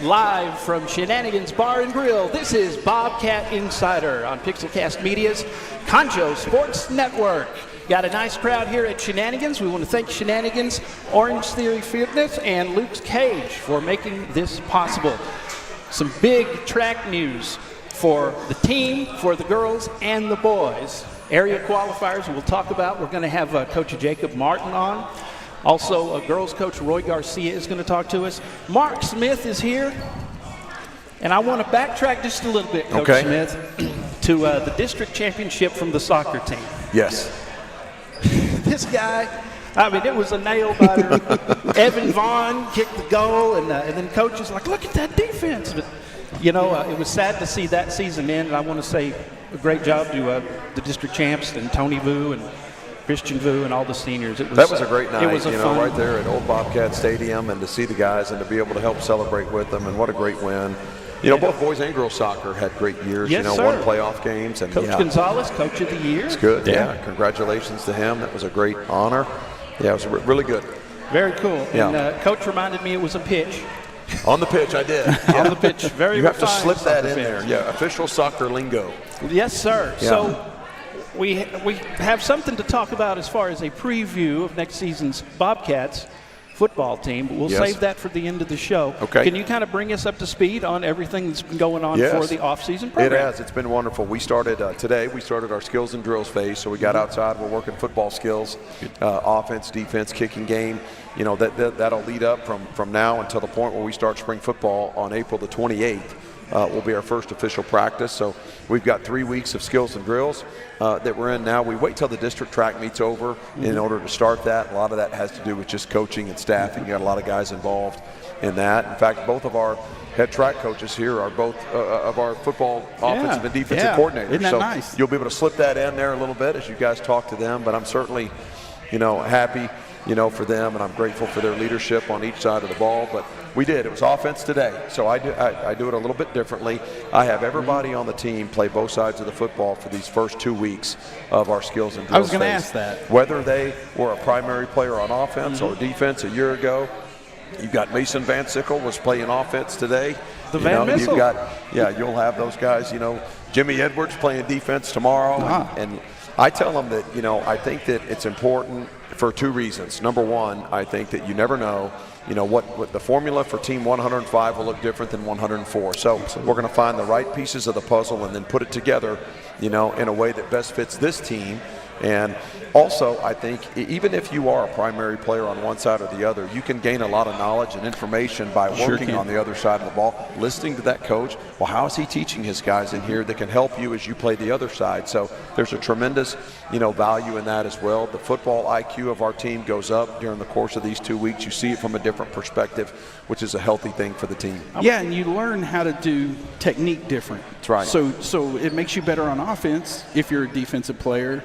live from Shenanigans Bar and Grill. This is Bobcat Insider on Pixelcast Media's Concho Sports Network. Got a nice crowd here at Shenanigans. We want to thank Shenanigans, Orangetheory Fitness, and Luke's Cage for making this possible. Some big track news for the team, for the girls and the boys. Area qualifiers we'll talk about. We're going to have Coach Jacob Martin on. Also, girls coach Roy Garcia is going to talk to us. Mark Smith is here. And I want to backtrack just a little bit, Coach Smith, to the district championship from the soccer team. Yes. This guy, I mean, it was a nail-biter. Evan Vaughn kicked the goal, and then Coach is like, look at that defense. But, you know, it was sad to see that season end, and I want to say a great job to the district champs and Tony Vu and Christian Vu and all the seniors. That was a great night, it was fun. right there at Old Bobcat Stadium, and to see the guys and to be able to help celebrate with them, and what a great win. You know, both boys and girls soccer had great years, yes, won playoff games. And Coach Gonzalez, Coach of the Year. It's good, Congratulations to him. That was a great honor. Yeah, it was really good. Very cool. Yeah. And Coach reminded me it was a pitch. On the pitch, I did. On the pitch, very You have to refined slip that in pitch. there. Yeah, official soccer lingo. Yes, sir. Yeah. So we have something to talk about as far as a preview of next season's Bobcats football team, but we'll save that for the end of the show. Okay. Can you kind of bring us up to speed on everything that's been going on for the off-season program? It has. It's been wonderful. We started today. We started our skills and drills phase, so we got outside. We're working football skills, offense, defense, kicking game. You know, that'll lead up from now until the point where we start spring football on April the 28th. Will be our first official practice. So we've got 3 weeks of skills and drills that we're in now. We wait till the district track meets over in order to start that. A lot of that has to do with just coaching and staffing. You got a lot of guys involved in that. In fact, both of our head track coaches here are both of our football offensive and defensive coordinators. Isn't that so nice? You'll be able to slip that in there a little bit as you guys talk to them. But I'm certainly, happy, for them, and I'm grateful for their leadership on each side of the ball. But we did. It was offense today, so I do it a little bit differently. I have everybody on the team play both sides of the football for these first 2 weeks of our skills and drills. I was going to ask that. Whether they were a primary player on offense or defense a year ago. You've got Mason Van Sickle was playing offense today. The Van Missile. You'll have those guys. Jimmy Edwards playing defense tomorrow, and I tell them that I think that it's important for 2 reasons. Number one, I think that you never know. What the formula for team 105 will look different than 104. So we're going to find the right pieces of the puzzle and then put it together, in a way that best fits this team. And also, I think even if you are a primary player on one side or the other, you can gain a lot of knowledge and information by working on the other side of the ball, listening to that coach. Well, how is he teaching his guys in here that can help you as you play the other side? So there's a tremendous, value in that as well. The football IQ of our team goes up during the course of these 2 weeks. You see it from a different perspective, which is a healthy thing for the team. Yeah, and you learn how to do technique different. That's right. So it makes you better on offense if you're a defensive player.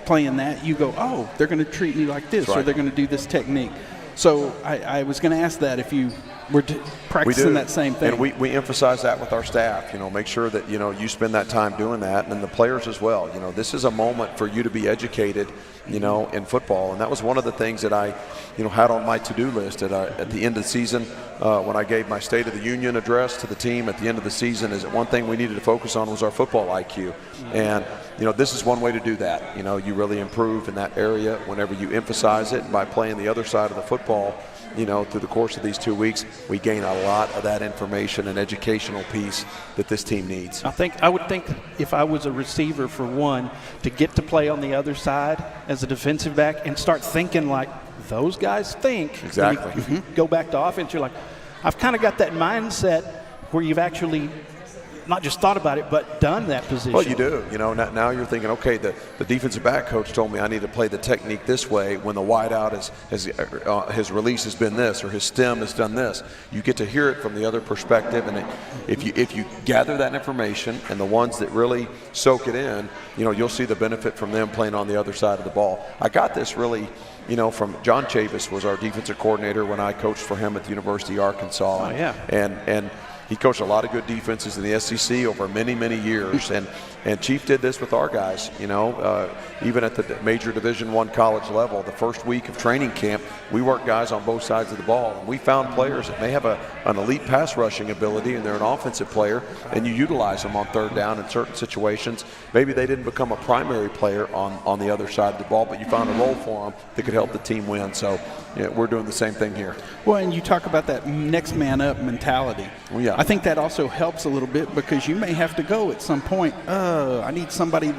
Playing that, you go, oh, they're going to treat me like this, or they're going to do this technique. So I was going to ask that if you were practicing that same thing. And we emphasize that with our staff, make sure that, you spend that time doing that, and then the players as well. This is a moment for you to be educated, in football. And that was one of the things that I, had on my to-do list at the end of the season when I gave my State of the Union address to the team at the end of the season, is that one thing we needed to focus on was our football IQ. And, this is one way to do that. You really improve in that area whenever you emphasize it. And by playing the other side of the football, through the course of these 2 weeks, we gain a lot of that information and educational piece that this team needs. I would think if I was a receiver, for one, to get to play on the other side as a defensive back and start thinking like those guys think. Exactly. If you go back to offense, you're like, I've kind of got that mindset where you've actually not just thought about it, but done that position. Well, you do. Now you're thinking, okay, the defensive back coach told me I need to play the technique this way when the wideout his release has been this, or his stem has done this. You get to hear it from the other perspective, and if you gather that information, and the ones that really soak it in, you'll see the benefit from them playing on the other side of the ball. I got this really, from John Chavis was our defensive coordinator when I coached for him at the University of Arkansas. Oh, yeah. And he coached a lot of good defenses in the SEC over many, many years, and Chief did this with our guys. Even at the major Division I college level, the first week of training camp, we worked guys on both sides of the ball, and we found players that may have an elite pass rushing ability, and they're an offensive player, and you utilize them on third down in certain situations. Maybe they didn't become a primary player on the other side of the ball, but you found a role for them that could help the team win. So we're doing the same thing here. Well, and you talk about that next man up mentality. Well, yeah. I think that also helps a little bit, because you may have to go at some point, I need somebody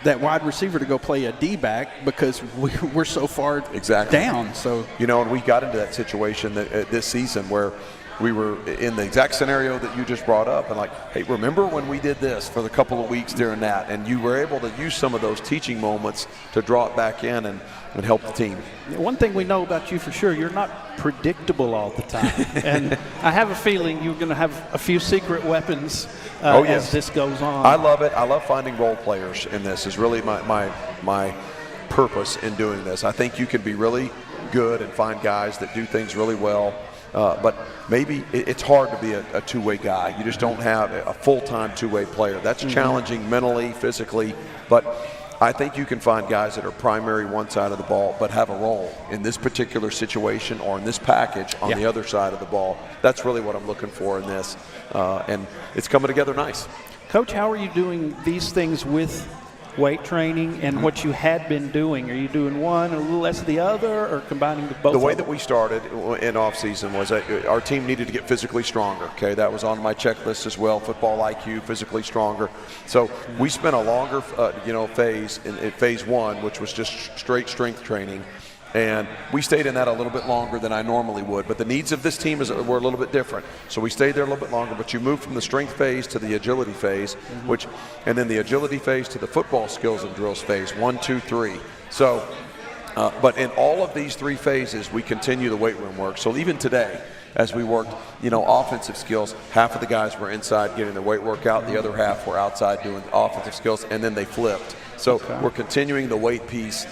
that wide receiver to go play a D-back, because we're so far down. So and we got into that situation this season where we were in the exact scenario that you just brought up, and like, hey, remember when we did this for the couple of weeks during that, and you were able to use some of those teaching moments to draw it back in and help the team. One thing we know about you for sure, you're not predictable all the time. And I have a feeling you're going to have a few secret weapons as this goes on. I love it. I love finding role players in this is really my purpose in doing this. I think you can be really good and find guys that do things really well. But maybe it's hard to be a two-way guy. You just don't have a full-time two-way player. That's challenging mentally, physically, but I think you can find guys that are primary one side of the ball but have a role in this particular situation or in this package on the other side of the ball. That's really what I'm looking for in this, and it's coming together nice. Coach, how are you doing these things with weight training and what you had been doing? Are you doing one and a little less of the other, or combining the both? The way that we started in off season was that our team needed to get physically stronger. Okay, that was on my checklist as well. Football IQ, physically stronger. So we spent a longer, phase in phase one, which was just straight strength training. And we stayed in that a little bit longer than I normally would. But the needs of this team were a little bit different. So we stayed there a little bit longer. But you move from the strength phase to the agility phase, and then the agility phase to the football skills and drills phase, 1, 2, 3. So, but in all of these three phases, we continue the weight room work. So even today, as we worked, offensive skills, half of the guys were inside getting their weight work out. The other half were outside doing offensive skills, and then they flipped. So we're continuing the weight piece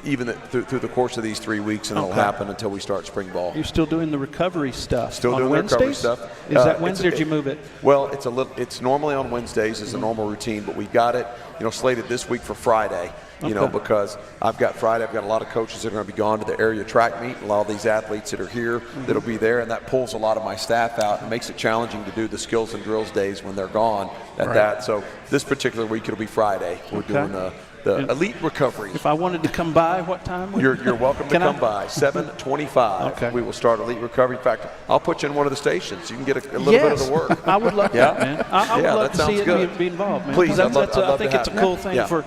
even through the course of these 3 weeks, and it'll happen until we start spring ball. You're still doing the recovery stuff. Still doing the recovery stuff. Is that Wednesday, or did you move it? Well, it's normally on Wednesdays as a normal routine, but we got it, slated this week for Friday. Because I've got a lot of coaches that are going to be gone to the area track meet, a lot of these athletes that are here that'll be there, and that pulls a lot of my staff out and makes it challenging to do the skills and drills days when they're gone at that. So this particular week it'll be Friday. We're doing the elite recovery. If I wanted to come by, what time? You're welcome to come by. 7:25. Okay. We will start elite recovery. In fact, I'll put you in one of the stations. You can get a little bit of the work. I would love that, man. I would love to see it be involved, man. Please, I think it's a cool thing for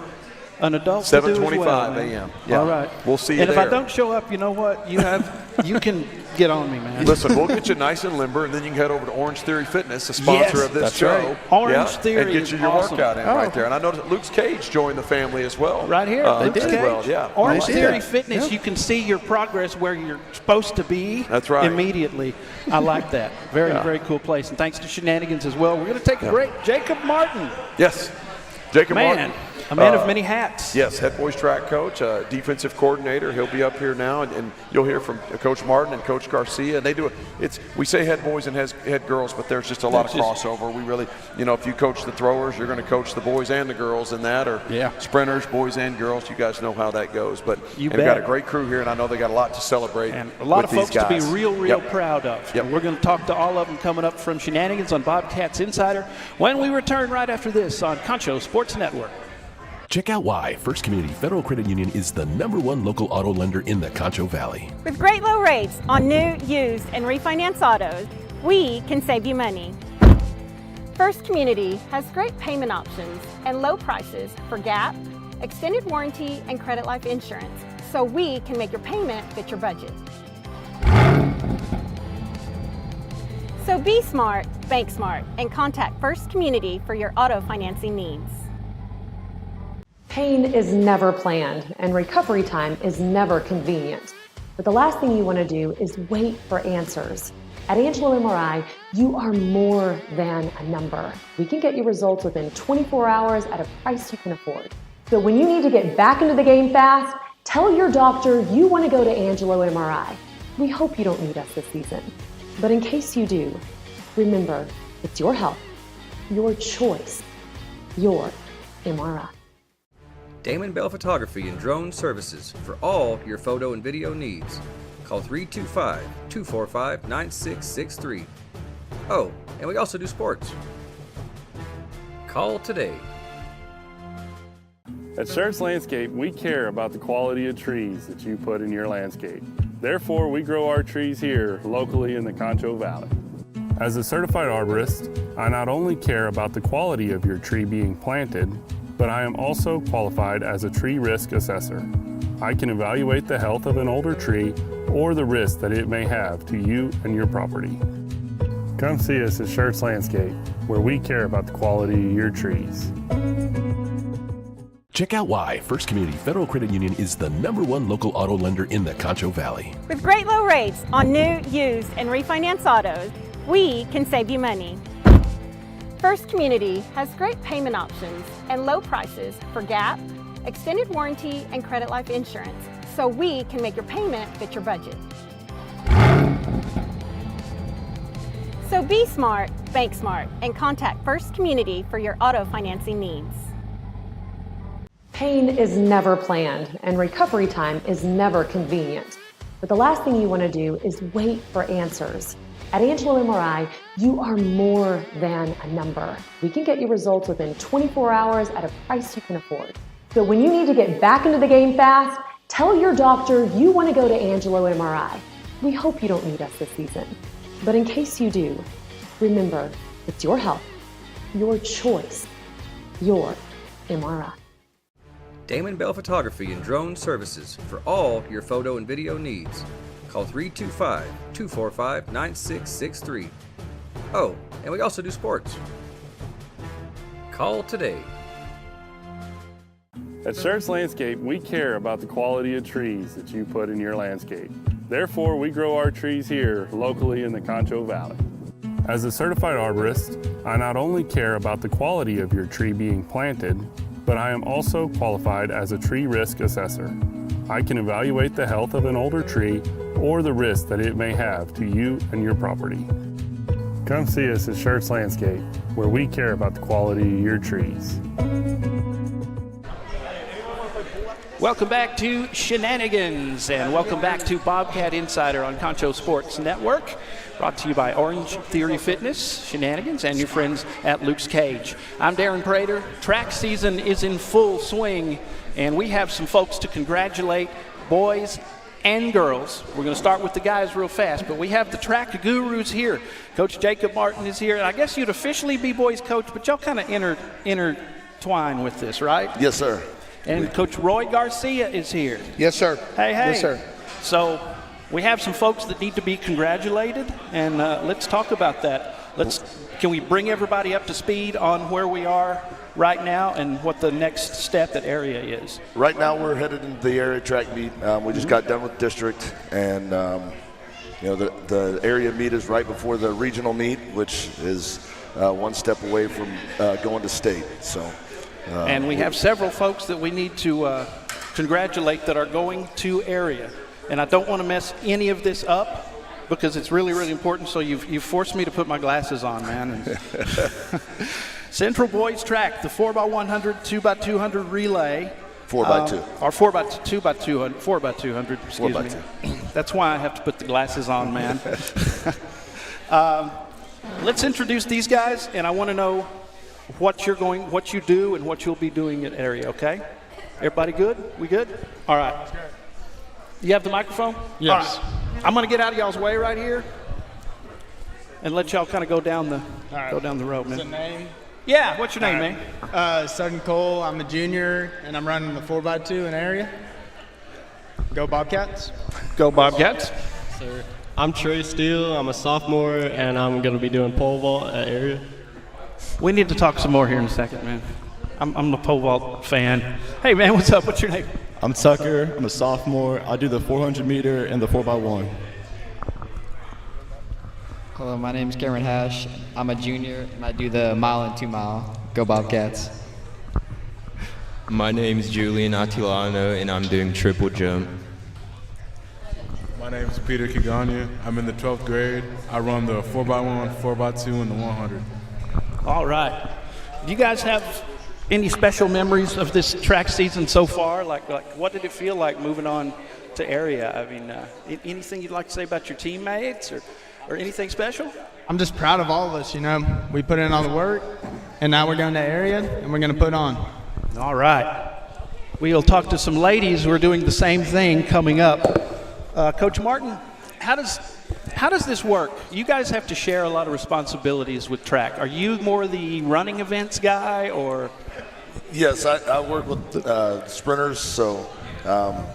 an adult to do as well. 7:25 a.m. Yeah. All right. We'll see you there. there. And if I don't show up, you know what? You can get on me, man. Listen, we'll get you nice and limber, and then you can head over to Orangetheory Fitness, the sponsor of this show. Right. Orangetheory and get you your awesome. workout in right there. And I noticed that Luke's Cage joined the family as well. Right here. Luke's as well, yeah. Orangetheory Fitness, you can see your progress where you're supposed to be. That's right. Immediately. I like that. Very cool place. And thanks to Shenanigans as well. We're going to take a break. Jacob Martin. Yes. Jacob Martin. A man of many hats. Yes, head boys track coach, defensive coordinator. He'll be up here now, and you'll hear from Coach Martin and Coach Garcia. And they do it. We say head boys and head girls, but there's just a lot of crossover. We really, if you coach the throwers, you're going to coach the boys and the girls in that, or sprinters, boys and girls. You guys know how that goes. But we've got a great crew here, and I know they got a lot to celebrate. And a lot of folks to be real Yep. proud of. Yep. We're going to talk to all of them coming up from Shenanigans on Bobcats Insider when we return right after this on Concho Sports Network. Check out why First Community Federal Credit Union is the #1 local auto lender in the Concho Valley. With great low rates on new, used, and refinance autos, we can save you money. First Community has great payment options and low prices for GAP, extended warranty, and credit life insurance, so we can make your payment fit your budget. So be smart, bank smart, and contact First Community for your auto financing needs. Pain is never planned, and recovery time is never convenient. But the last thing you want to do is wait for answers. At Angelo MRI, you are more than a number. We can get you results within 24 hours at a price you can afford. So when you need to get back into the game fast, tell your doctor you want to go to Angelo MRI. We hope you don't need us this season. But in case you do, Remember, it's your health, your choice, your MRI. Damon Bell Photography and Drone Services for all your photo and video needs. Call 325-245-9663. Oh, and we also do sports. Call today. At Schertz Landscape, we care about the quality of trees that you put in your landscape. Therefore, we grow our trees here locally in the Concho Valley. As a certified arborist, I not only care about the quality of your tree being planted, but I am also qualified as a tree risk assessor. I can evaluate the health of an older tree or the risk that it may have to you and your property. Come see us at Schertz Landscape, where we care about the quality of your trees. Check out why First Community Federal Credit Union is the #1 local auto lender in the Concho Valley. With great low rates on new, used, and refinance autos, we can save you money. First Community has great payment options and low prices for GAP, extended warranty, and credit life insurance, so we can make your payment fit your budget. So be smart, bank smart, and contact First Community for your auto financing needs. Pain is never planned, and recovery time is never convenient. But the last thing you want to do is wait for answers. At Angelo MRI, you are more than a number. We can get you results within 24 hours at a price you can afford. So when you need to get back into the game fast, tell your doctor you want to go to Angelo MRI. We hope you don't need us this season. But in case you do, remember, it's your health, your choice, your MRI. Damon Bell Photography and Drone Services for all your photo and video needs. Call 325-245-9663. Oh, and we also do sports. Call today. At Schertz Landscape, we care about the quality of trees that you put in your landscape. Therefore, we grow our trees here locally in the Concho Valley. As a certified arborist, I not only care about the quality of your tree being planted, but I am also qualified as a tree risk assessor. I can evaluate the health of an older tree or the risk that it may have to you and your property. Come see us at Schertz Landscape, where we care about the quality of your trees. Welcome back to Shenanigans, and welcome back to Bobcat Insider on Concho Sports Network. Brought to you by Orangetheory Fitness, Shenanigans, and your friends at Luke's Cage. I'm Darren Prater. Track season is in full swing, and we have some folks to congratulate, boys and girls. We're going to start with the guys real fast, but we have the track gurus here. Coach Jacob Martin is here, and I guess you'd officially be boys coach, but y'all kind of intertwine with this, right? Yes, sir. And Coach Roy Garcia is here. Yes, sir. Hey. Yes, sir. So we have some folks that need to be congratulated, and let's talk about that. Can we bring everybody up to speed on where we are right now and what the next step at area is? Right now we're headed into the area track meet. We just got done with district, and the area meet is right before the regional meet, which is one step away from going to state. So. And we have several folks that we need to congratulate that are going to area. And I don't want to mess any of this up because it's really, really important. So you've forced me to put my glasses on, man. Central Boys Track, the 4x100, 2x200 relay. 4x2. Or 4x200, 4x200, excuse me. That's why I have to put the glasses on, man. Let's introduce these guys, and I want to know what you do and what you'll be doing at area, okay? Everybody good? We good? All right. You have the microphone? Yes. All right. I'm going to get out of y'all's way right here and let y'all kind of go down the road, man. What's the name? Yeah, what's your name, man? Sutton Cole. I'm a junior, and I'm running the 4x2 in area. Go Bobcats. Go Bobcats. Sir, I'm Trey Steele. I'm a sophomore, and I'm going to be doing pole vault at area. We need to talk some more here in a second, man. I'm a pole vault fan. Hey, man, what's up? What's your name? I'm Tucker. I'm a sophomore. I do the 400 meter and the 4x1. Hello, my name is Cameron Hash. I'm a junior, and I do the mile and 2 mile. Go Bobcats. My name is Julian Attilano, and I'm doing triple jump. My name is Peter Kigania. I'm in the 12th grade. I run the 4x1, 4x2, and the 100. All right. Do you guys have any special memories of this track season so far? Like what did it feel like moving on to area? I mean, anything you'd like to say about your teammates or anything special? I'm just proud of all of us, you know. We put in all the work, and now we're going to area, and we're going to put on. All right. We'll talk to some ladies who are doing the same thing coming up. Coach Martin, how does this work? You guys have to share a lot of responsibilities with track. Are you more the running events guy, or? Yes, I work with sprinters, so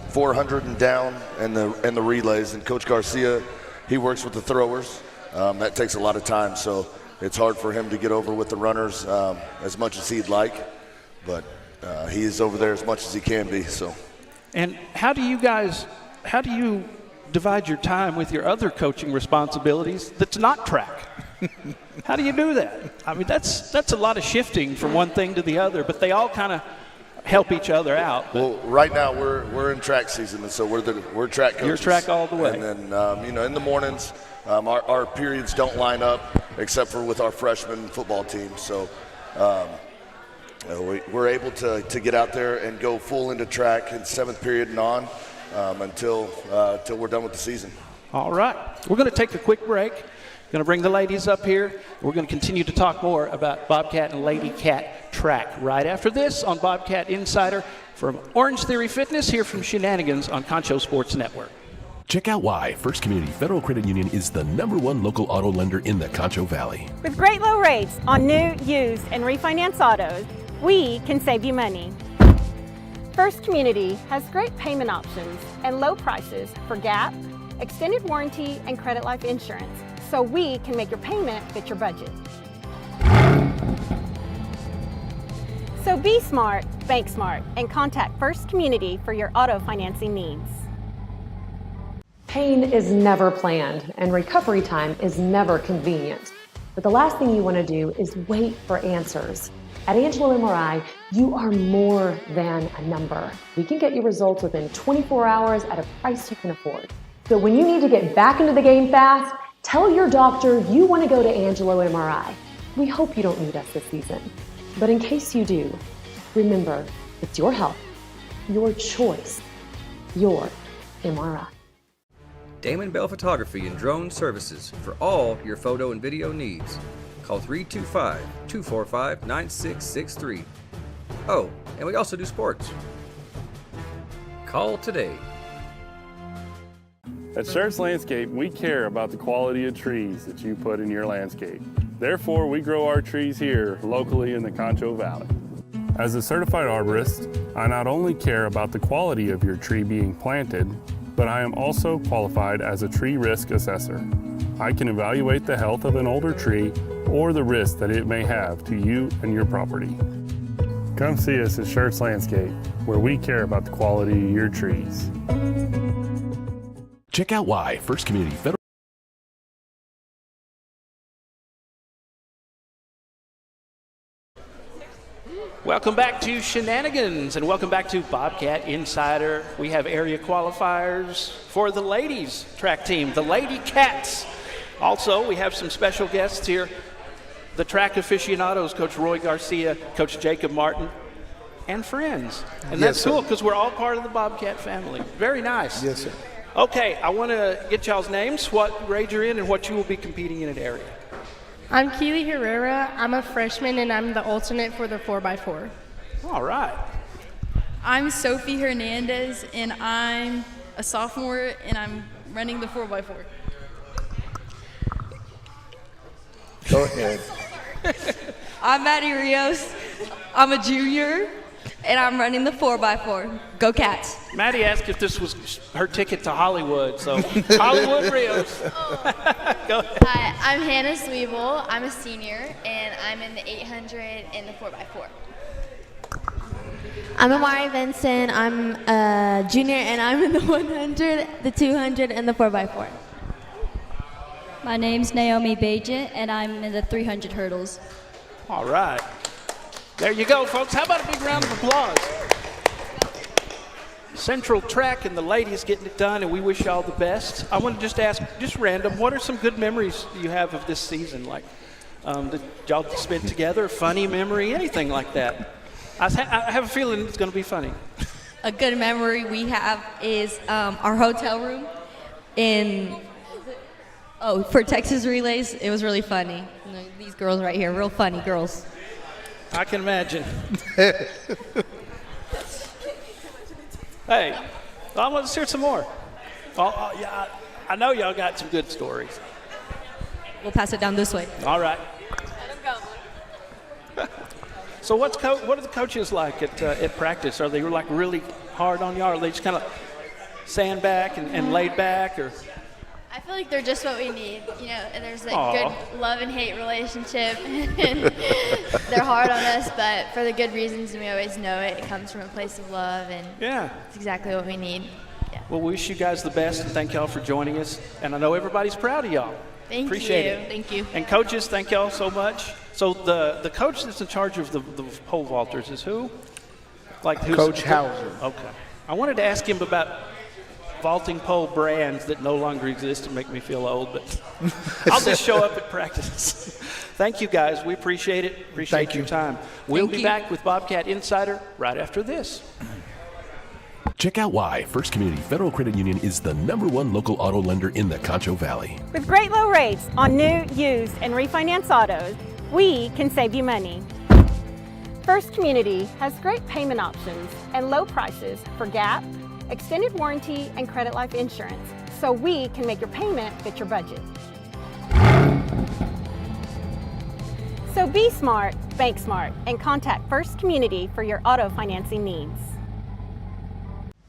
400 and down, and the relays. And Coach Garcia, he works with the throwers. That takes a lot of time, so it's hard for him to get over with the runners as much as he'd like, but he is over there as much as he can be. So. And how do you divide your time with your other coaching responsibilities that's not track? How do you do that? I mean, that's a lot of shifting from one thing to the other, but they all kind of help each other out. Well, right now we're in track season, and so we're track coaches. You're track all the way. And then in the mornings, our periods don't line up except for with our freshman football team. So we're able to get out there and go full into track in 7th period and on until we're done with the season. All right. We're going to take a quick break. Going to bring the ladies up here. We're going to continue to talk more about Bobcat and Lady Cat track right after this on Bobcat Insider from Orangetheory Fitness here from Shenanigans on Concho Sports Network. Check out why First Community Federal Credit Union is the #1 local auto lender in the Concho Valley. With great low rates on new, used, and refinance autos, we can save you money. First Community has great payment options and low prices for GAP, extended warranty, and credit life insurance, so we can make your payment fit your budget. So be smart, bank smart, and contact First Community for your auto financing needs. Pain is never planned, and recovery time is never convenient. But the last thing you want to do is wait for answers. At Angelo MRI, you are more than a number. We can get you results within 24 hours at a price you can afford. So when you need to get back into the game fast, tell your doctor you want to go to Angelo MRI. We hope you don't need us this season. But in case you do, remember, it's your health, your choice, your MRI. Damon Bell Photography and Drone Services for all your photo and video needs. Call 325-245-9663. Oh, and we also do sports. Call today. At Schertz Landscape, we care about the quality of trees that you put in your landscape. Therefore, we grow our trees here locally in the Concho Valley. As a certified arborist, I not only care about the quality of your tree being planted, but I am also qualified as a tree risk assessor. I can evaluate the health of an older tree or the risk that it may have to you and your property. Come see us at Schertz Landscape, where we care about the quality of your trees. Check out why First Community Federal. Welcome back to Shenanigans and welcome back to Bobcat Insider. We have area qualifiers for the ladies track team, the Lady Cats. Also, we have some special guests here. The track aficionados, Coach Roy Garcia, Coach Jacob Martin, and friends. And that's cool because we're all part of the Bobcat family. Very nice. Yes, sir. Okay, I want to get y'all's names, what grade you're in, and what you will be competing in an area. I'm Keely Herrera. I'm a freshman, and I'm the alternate for the 4x4. All right. I'm Sophie Hernandez, and I'm a sophomore, and I'm running the 4x4. Go ahead. I'm Maddie Rios. I'm a junior, and I'm running the 4x4. Go Cats. Maddie asked if this was her ticket to Hollywood, so Hollywood Rios. Go ahead. Hi, I'm Hannah Sweeble. I'm a senior, and I'm in the 800 and the 4x4. I'm Amari Vinson. I'm a junior, and I'm in the 100, the 200, and the 4x4. My name's Naomi Bajent, and I'm in the 300 hurdles. All right. There you go, folks. How about a big round of applause? Central Track and the ladies getting it done, and we wish you all the best. I want to just ask, just random, what are some good memories you have of this season? Like, that y'all spent together, funny memory, anything like that? I have a feeling it's going to be funny. A good memory we have is our hotel room for Texas Relays. It was really funny. You know, these girls right here, real funny girls. I can imagine. Hey, I want to hear some more. Yeah, I know y'all got some good stories. We'll pass it down this way. All right. So what are the coaches like at practice? Are they like really hard on y'all? Or are they just kind of sandbag and laid back? Or I feel like they're just what we need. You know, and there's like good love and hate relationship. And they're hard on us, but for the good reasons, and we always know it. It comes from a place of love, and it's exactly what we need. Yeah. Well, we wish you guys the best, and thank y'all for joining us. And I know everybody's proud of y'all. Appreciate it. Thank you. And coaches, thank y'all so much. So the coach that's in charge of the pole vaulters is who? Who's Coach Hauser. Okay. I wanted to ask him about vaulting pole brands that no longer exist to make me feel old, but I'll just show up at practice. Thank you, guys. We appreciate it. Appreciate your time. We'll be back with Bobcat Insider right after this. Check out why First Community Federal Credit Union is the #1 local auto lender in the Concho Valley. With great low rates on new, used, and refinance autos, we can save you money. First Community has great payment options and low prices for GAP, extended warranty, and credit life insurance, so we can make your payment fit your budget. So be smart, bank smart, and contact First Community for your auto financing needs.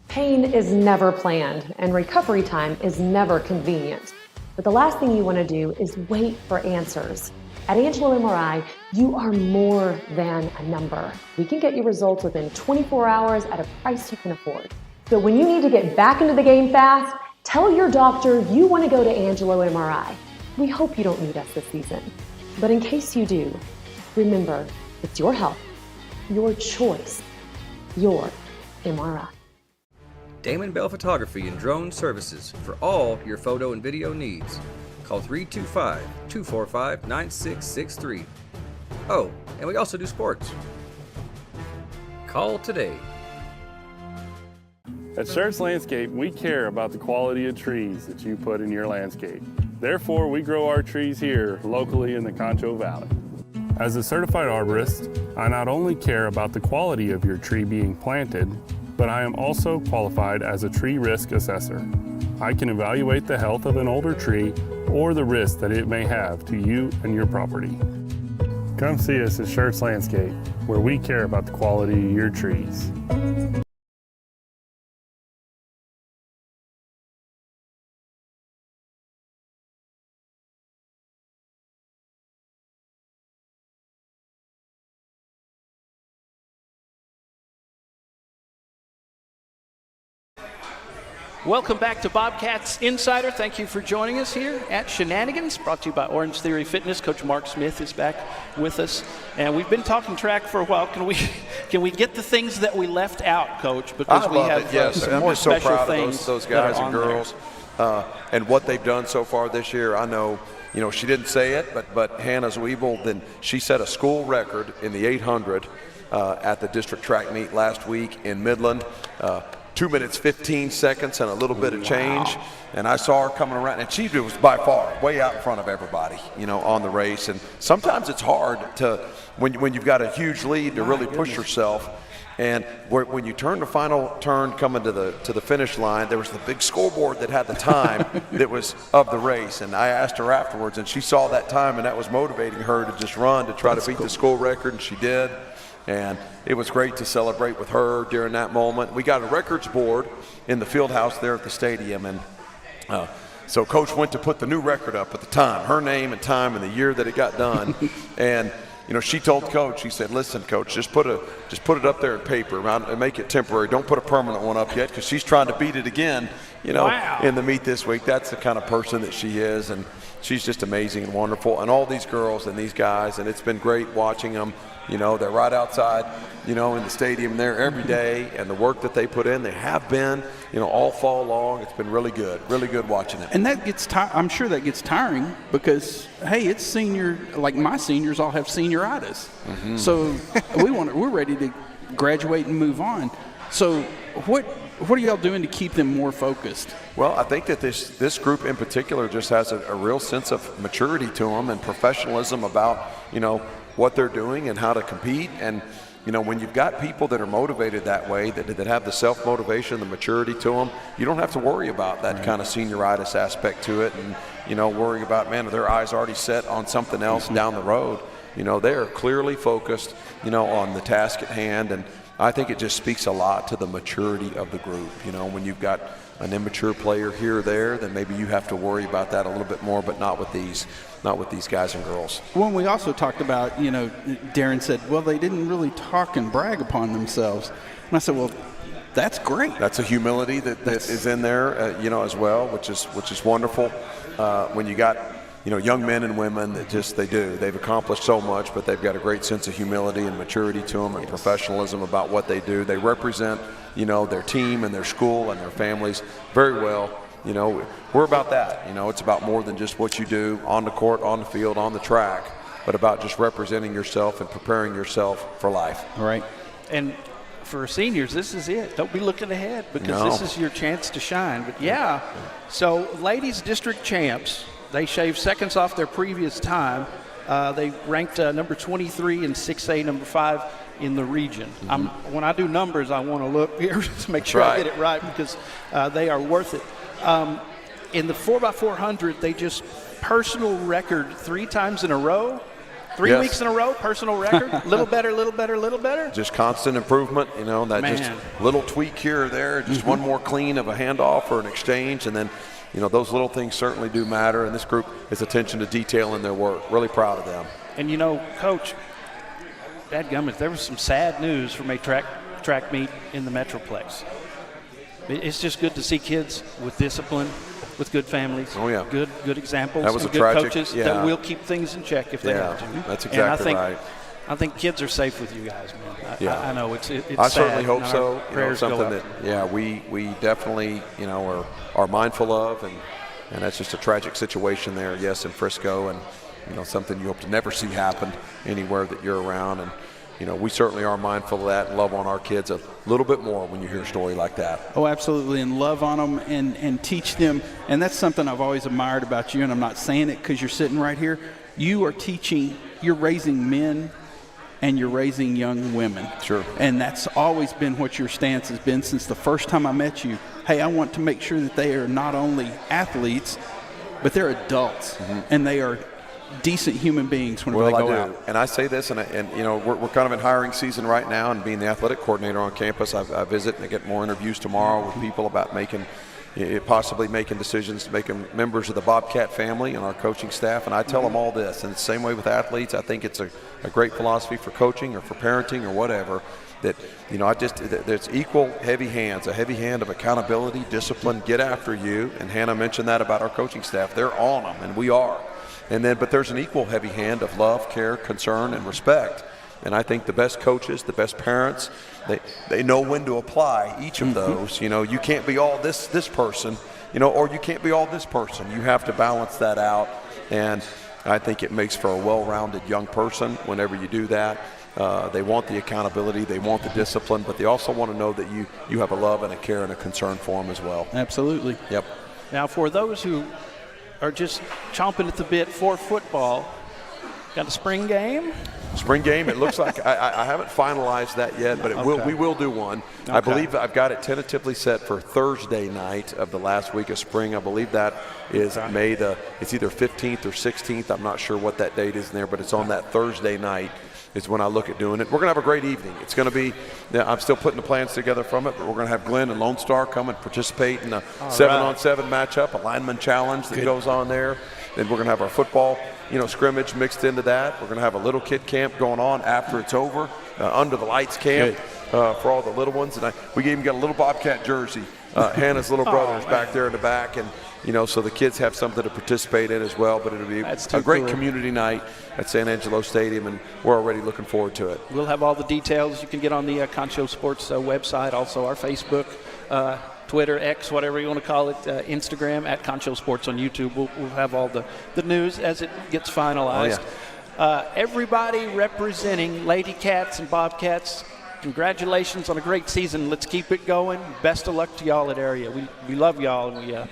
Pain is never planned, and recovery time is never convenient. But the last thing you want to do is wait for answers. At Angelo MRI, you are more than a number. We can get you results within 24 hours at a price you can afford. So when you need to get back into the game fast, tell your doctor you want to go to Angelo MRI. We hope you don't need us this season. But in case you do, remember, it's your health, your choice, your MRI. Damon Bell Photography and Drone Services for all your photo and video needs. Call 325-245-9663. Oh, and we also do sports. Call today. At Schertz Landscape, we care about the quality of trees that you put in your landscape. Therefore, we grow our trees here locally in the Concho Valley. As a certified arborist, I not only care about the quality of your tree being planted, but I am also qualified as a tree risk assessor. I can evaluate the health of an older tree or the risk that it may have to you and your property. Come see us at Schertz Landscape, where we care about the quality of your trees. Welcome back to Bobcats Insider. Thank you for joining us here at Shenanigans, brought to you by Orangetheory Fitness. Coach Mark Smith is back with us, and we've been talking track for a while. Can we get the things that we left out, Coach? Because we have some I'm more just so special proud things of those guys and girls and what they've done so far this year. I know, she didn't say it, but Hannah Zwiebel, then she set a school record in the 800 at the district track meet last week in Midland. 2 minutes, 15 seconds and a little bit of change. And I saw her coming around, and she was by far way out in front of everybody, on the race. And sometimes it's hard to, when you've got a huge lead, to really push yourself. And when you turn the final turn coming to the finish line, there was the big scoreboard that had the time that was of the race. And I asked her afterwards, and she saw that time, and that was motivating her to just run to try to beat the school record, and she did. And it was great to celebrate with her during that moment. We got a records board in the field house there at the stadium, and so Coach went to put the new record up at the time, her name and time and the year that it got done. And she told Coach, she said, "Listen, Coach, just put it up there in paper and make it temporary. Don't put a permanent one up yet," because she's trying to beat it again in the meet this week. That's the kind of person that she is, and she's just amazing and wonderful. And all these girls and these guys, and it's been great watching them. They're right outside, in the stadium there every day, and the work that they put in, they have been, all fall long. It's been really good watching it. And that gets I'm sure that gets tiring because, hey, it's senior, like my seniors all have senioritis. Mm-hmm. So we're ready to graduate and move on. So what are y'all doing to keep them more focused? Well, I think that this group in particular just has a real sense of maturity to them and professionalism about, what they're doing and how to compete. And when you've got people that are motivated that way, that have the self-motivation, the maturity to them, you don't have to worry about that kind of senioritis aspect to it and worrying about, man, are their eyes already set on something else down the road. They are clearly focused on the task at hand, and I think it just speaks a lot to the maturity of the group. When you've got an immature player here or there, then maybe you have to worry about that a little bit more, but not with these guys and girls. Well, we also talked about, Darren said, well, they didn't really talk and brag upon themselves. And I said, well, that's great. That's a humility that is in there, as well, which is wonderful. When you got, young men and women that they've accomplished so much, but they've got a great sense of humility and maturity to them and professionalism about what they do. They represent, their team and their school and their families very well. We're about that. It's about more than just what you do on the court, on the field, on the track, but about just representing yourself and preparing yourself for life. All right. And for seniors, this is it. Don't be looking ahead because this is your chance to shine. But so ladies district champs, they shaved seconds off their previous time. They ranked number 23 and 6A, number 5 in the region. Mm-hmm. When I do numbers, I want to look here to make sure I get it right because they are worth it. In the 4x400, they just personal record 3 times in a row. 3 weeks in a row, personal record. Little better. Just constant improvement, just little tweak here or there, just one more clean of a handoff or an exchange, and then those little things certainly do matter, and this group is attention to detail in their work. Really proud of them. And Coach, dadgummit, there was some sad news from a track meet in the Metroplex. It's just good to see kids with discipline, with good families, good examples, that was and a good tragic, coaches that will keep things in check if they have to. That's exactly right. I think kids are safe with you guys, man. I know it's I sad. certainly hope so. Prayers something that we definitely are mindful of, and that's just a tragic situation there. Yes, in Frisco, and something you hope to never see happen anywhere that you're around. And we certainly are mindful of that and love on our kids a little bit more when you hear a story like that. Oh, absolutely, and love on them and teach them. And that's something I've always admired about you, and I'm not saying it because you're sitting right here. You are teaching, you're raising men and you're raising young women. Sure. And that's always been what your stance has been since the first time I met you. Hey, I want to make sure that they are not only athletes, but they're adults, and they are decent human beings when they go out. And I say this, and we're kind of in hiring season right now, and being the athletic coordinator on campus, I visit and I get more interviews tomorrow with people about possibly making decisions to make them members of the Bobcat family and our coaching staff. And I tell them all this, and it's the same way with athletes. I think it's a great philosophy for coaching or for parenting or whatever, that there's equal heavy hands, a heavy hand of accountability, discipline, get after you. And Hannah mentioned that about our coaching staff. They're on them, and we are. But there's an equal heavy hand of love, care, concern, and respect. And I think the best coaches, the best parents, they know when to apply each of those. You can't be all this person, or you can't be all this person. You have to balance that out. And I think it makes for a well-rounded young person whenever you do that. They want the accountability, they want the discipline, but they also want to know that you have a love and a care and a concern for them as well. Absolutely. Yep. Now, for those who are just chomping at the bit for football, got a spring game? Spring game, it looks like. I haven't finalized that yet, but we will do one. Okay. I believe I've got it tentatively set for Thursday night of the last week of spring. I believe that is it's either 15th or 16th. I'm not sure what that date is in there, but it's on that Thursday night is when I look at doing it. We're going to have a great evening. It's going to be, I'm still putting the plans together from it, but we're going to have Glenn and Lone Star come and participate in a 7-on-7 matchup, a lineman challenge that goes on there. Then we're going to have our football, scrimmage mixed into that. We're going to have a little kid camp going on after it's over, under the lights camp. for all the little ones. And we even got a little Bobcat jersey. Hannah's little brother is back there in the back, and so the kids have something to participate in as well. But it'll be a great community night at San Angelo Stadium, and we're already looking forward to it. We'll have all the details. You can get on the Concho Sports website, also our Facebook, Twitter, X, whatever you want to call it, Instagram, at Concho Sports on YouTube. We'll have all the news as it gets finalized. Everybody representing Lady Cats and Bobcats, congratulations on a great season. Let's keep it going. Best of luck to y'all at area. We love y'all, and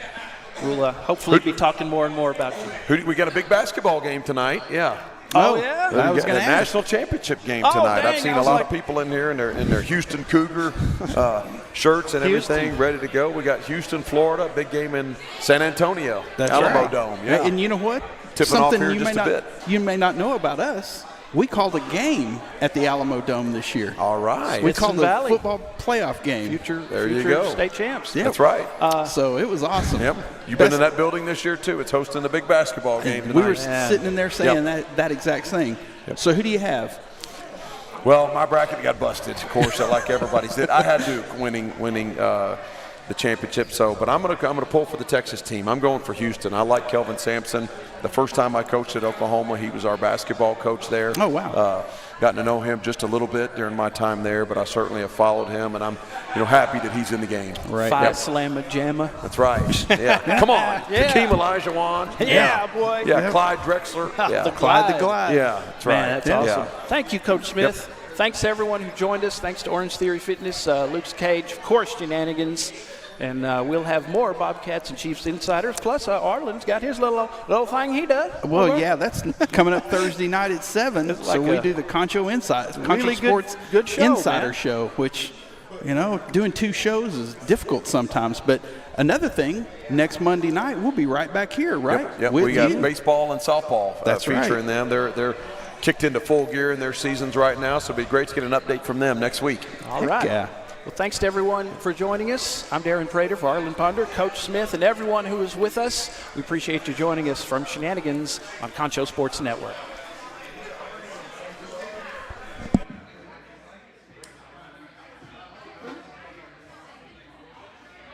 we'll hopefully be talking more and more about you. We got a big basketball game tonight. Yeah. Oh, yeah? I was going to national championship game tonight. I've seen a lot of people in here in their Houston Cougar shirts and everything ready to go. We got Houston, Florida, big game in San Antonio, Alamo Dome. Yeah. And you know what? Tipping off here just a bit. You may not know about us. We called a game at the Alamo Dome this year. All right. We called the football playoff game. Future state champs. Yep. That's right. So it was awesome. Yep. You've been in that building this year, too. It's hosting the big basketball game tonight. We were sitting in there saying that exact thing. Yep. So who do you have? Well, my bracket got busted, of course, like everybody's did. I had Duke winning the championship. But I'm gonna pull for the Texas team. I'm going for Houston. I like Kelvin Sampson. The first time I coached at Oklahoma, he was our basketball coach there. Oh, wow. Gotten to know him just a little bit during my time there, but I certainly have followed him, and I'm happy that he's in the game. Right. Five slamma jamma. That's right. Yeah. Come on. Yeah. Hakeem Olajuwon. Yeah, boy. Yeah, Clyde Drexler. Yeah. The Glide. Yeah, that's right. Man, that's awesome. Thank you, Coach Smith. Yep. Thanks to everyone who joined us. Thanks to Orangetheory Fitness, Luke's Cage, of course, Shenanigans. And we'll have more Bobcats and Chiefs insiders. Plus, Arlen's got his little thing he does. Well, yeah, that's coming up Thursday night at 7. So we do the Concho Sports good show, Insider Show, which, doing 2 shows is difficult sometimes. But another thing, next Monday night, we'll be right back here, right? Yep. We got baseball and softball featuring them. They're kicked into full gear in their seasons right now, so it'll be great to get an update from them next week. All right. Yeah. Well, thanks to everyone for joining us. I'm Darren Prater for Arlen Ponder, Coach Smith, and everyone who is with us. We appreciate you joining us from Shenanigans on Concho Sports Network.